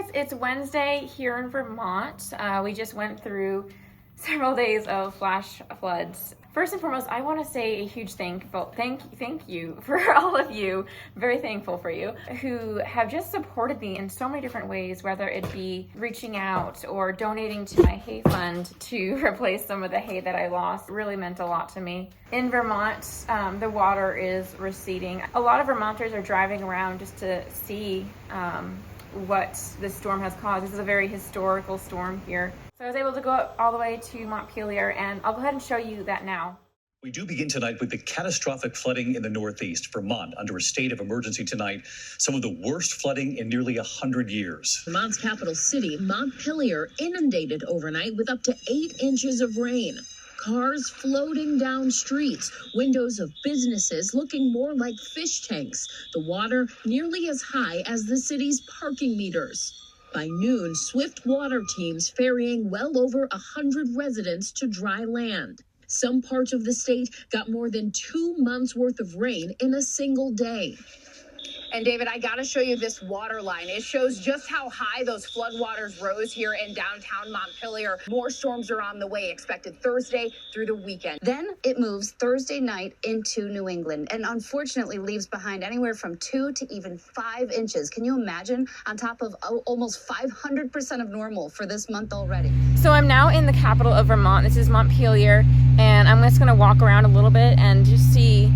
guys, it's Wednesday here in Vermont. We just went through several days of flash floods. First and foremost, I want to say a huge thank you for all of you, very thankful for you, who have just supported me in so many different ways, whether it be reaching out or donating to my hay fund to replace some of the hay that I lost. It really meant a lot to me. In Vermont, the water is receding. A lot of Vermonters are driving around just to see what this storm has caused. This is a very historical storm here. So I was able to go up all the way to Montpelier, and I'll go ahead and show you that now. We do begin tonight with the catastrophic flooding in the Northeast. Vermont under a state of emergency tonight. Some of the worst flooding in nearly 100 years. Vermont's capital city, Montpelier, inundated overnight with up to 8 inches of rain. Cars floating down streets, windows of businesses looking more like fish tanks. The water nearly as high as the city's parking meters. By noon, swift water teams ferrying well over 100 residents to dry land. Some parts of the state got more than 2 months worth of rain in a single day. And David, I got to show you this water line. It shows just how high those floodwaters rose here in downtown Montpelier. More storms are on the way, expected Thursday through the weekend. Then it moves Thursday night into New England and unfortunately leaves behind anywhere from 2 to even 5 inches. Can you imagine? On top of almost 500% of normal for this month already. So I'm now in the capital of Vermont. This is Montpelier, and I'm just gonna walk around a little bit and just see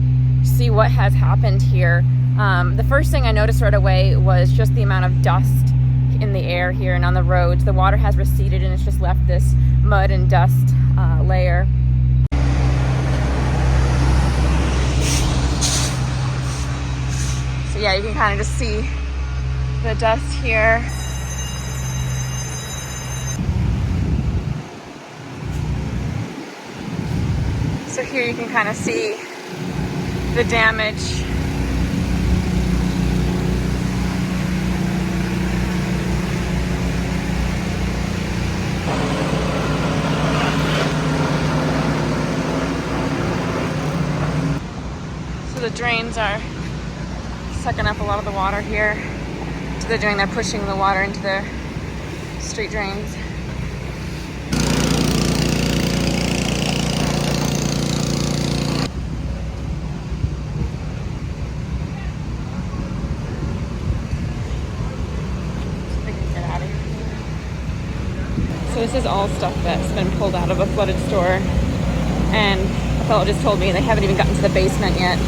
what has happened here. The first thing I noticed right away was just the amount of dust in the air here and on the roads. The water has receded and it's just left this mud and dust layer. So yeah, you can kind of just see the dust here. So here you can kind of see the damage. So the drains are sucking up a lot of the water here. So they're pushing the water into the street drains. So this is all stuff that's been pulled out of a flooded store, and a fellow just told me they haven't even gotten to the basement yet.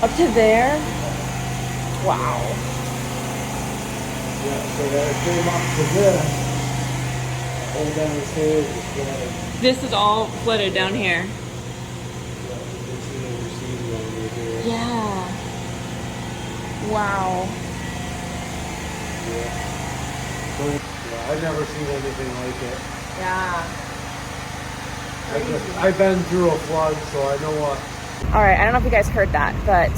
Up to there? Wow. Yeah, so that came up to this. All downstairs is flooded. This is all flooded down here. Yeah, you can see the receding over here. Yeah. Wow. Yeah, I've never seen anything like it. Yeah. I've been through a flood, so I know what. All right, I don't know if you guys heard that, but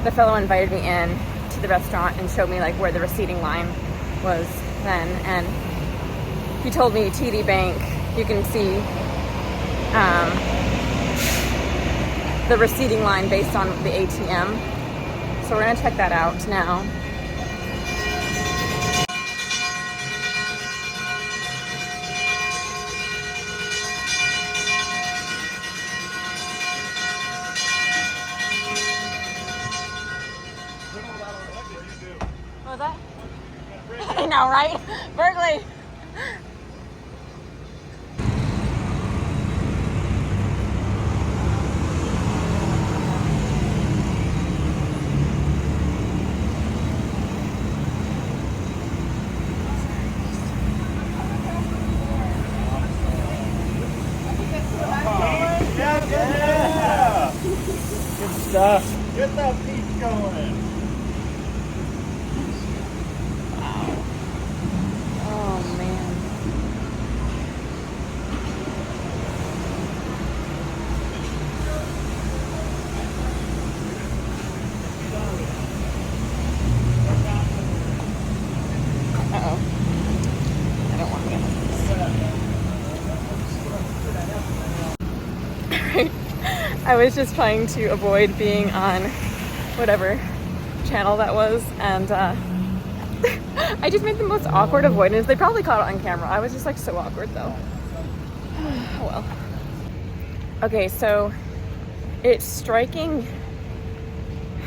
the fellow invited me in to the restaurant and showed me like where the receding line was then, and he told me TD Bank, you can see the receding line based on the ATM. So we're gonna check that out now. What was that? I know, right? Berkeley. Yeah. Get that piece going. Oh man. Uh-oh. I don't want to get this. I was just trying to avoid being on whatever channel that was, and I just made the most awkward avoidance. They probably caught it on camera. I was just like so awkward though. Oh well. Okay, so it's striking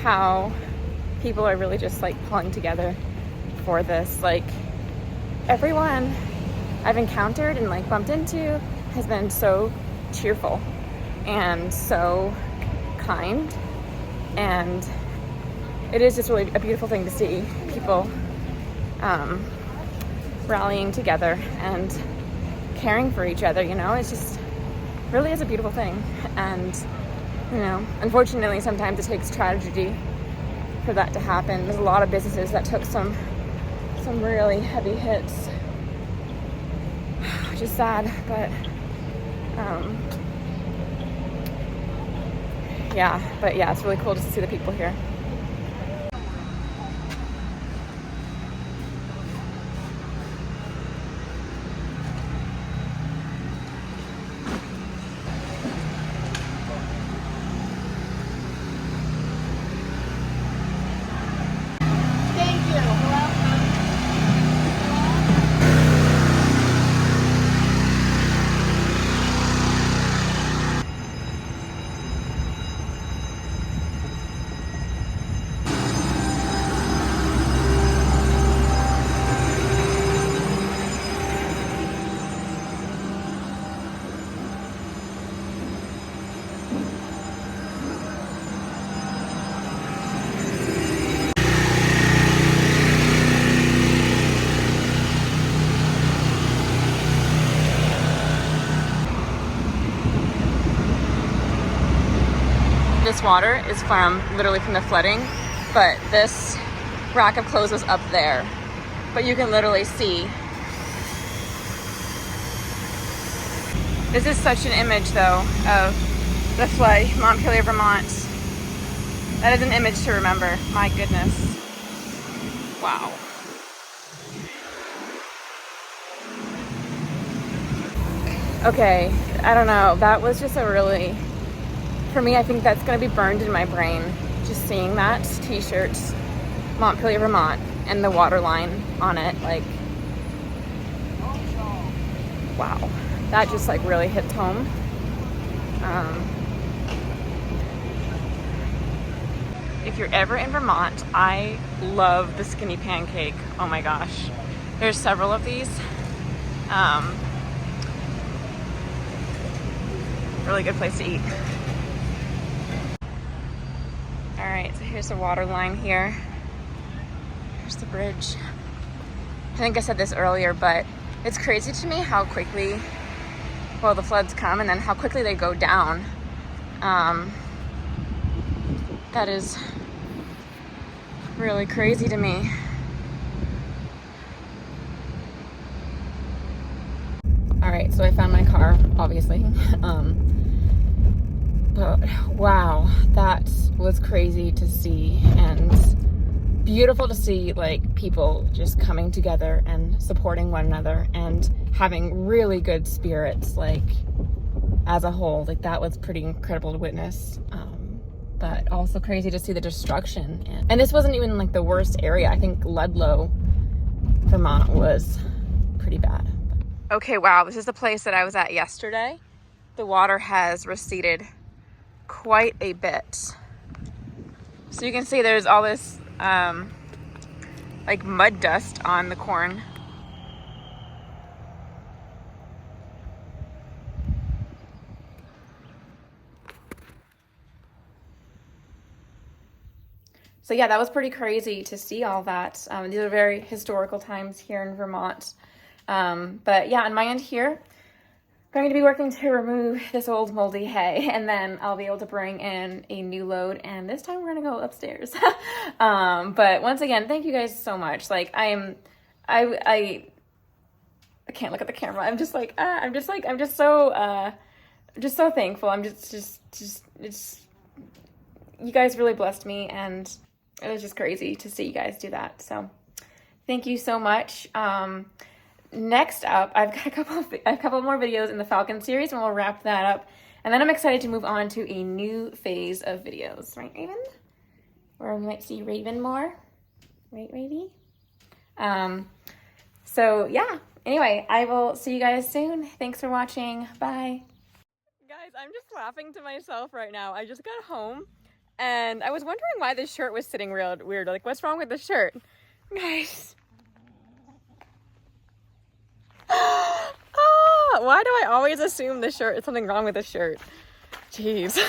how people are really just like pulling together for this. Like everyone I've encountered and like bumped into has been so cheerful and so kind, and it is just really a beautiful thing to see people rallying together and caring for each other, you know. It's just really is a beautiful thing, and you know, unfortunately sometimes it takes tragedy for that to happen. There's a lot of businesses that took some really heavy hits, which is sad, but yeah, it's really cool just to see the people here. This water is literally from the flooding, but this rack of clothes was up there. But you can literally see. This is such an image though of the flood, Montpelier, Vermont. That is an image to remember. My goodness. Wow. Okay, I don't know. That was just a really, for me, I think that's going to be burned in my brain. Just seeing that t-shirt, Montpelier, Vermont, and the water line on it. Like, wow. That just like really hits home. If you're ever in Vermont, I love the skinny pancake. Oh my gosh. There's several of these. Really good place to eat. All right, so here's the water line here. Here's the bridge. I think I said this earlier, but it's crazy to me how quickly, well, the floods come and then how quickly they go down. That is really crazy to me. All right, so I found my car, obviously. But wow, that was crazy to see and beautiful to see, like people just coming together and supporting one another and having really good spirits, like as a whole. Like that was pretty incredible to witness. But also crazy to see the destruction. And this wasn't even like the worst area. I think Ludlow, Vermont was pretty bad. Okay, wow, this is the place that I was at yesterday. The water has receded quite a bit. So you can see there's all this like mud dust on the corn. So yeah, that was pretty crazy to see all that. These are very historical times here in Vermont. But yeah, on my end here, going to be working to remove this old moldy hay, and then I'll be able to bring in a new load, and this time we're gonna go upstairs. But once again, thank you guys so much. Like I can't look at the camera. I'm just so thankful. I'm it's you guys really blessed me, and it was just crazy to see you guys do that. So thank you so much. Next up, I've got a couple more videos in the Falcon series, and we'll wrap that up. And then I'm excited to move on to a new phase of videos, right, Raven? Where we might see Raven more, right, Ravy? So yeah. Anyway, I will see you guys soon. Thanks for watching. Bye. Guys, I'm just laughing to myself right now. I just got home, and I was wondering why this shirt was sitting real weird. Like, what's wrong with the shirt, guys? Why do I always assume the shirt? Something wrong with the shirt? Jeez.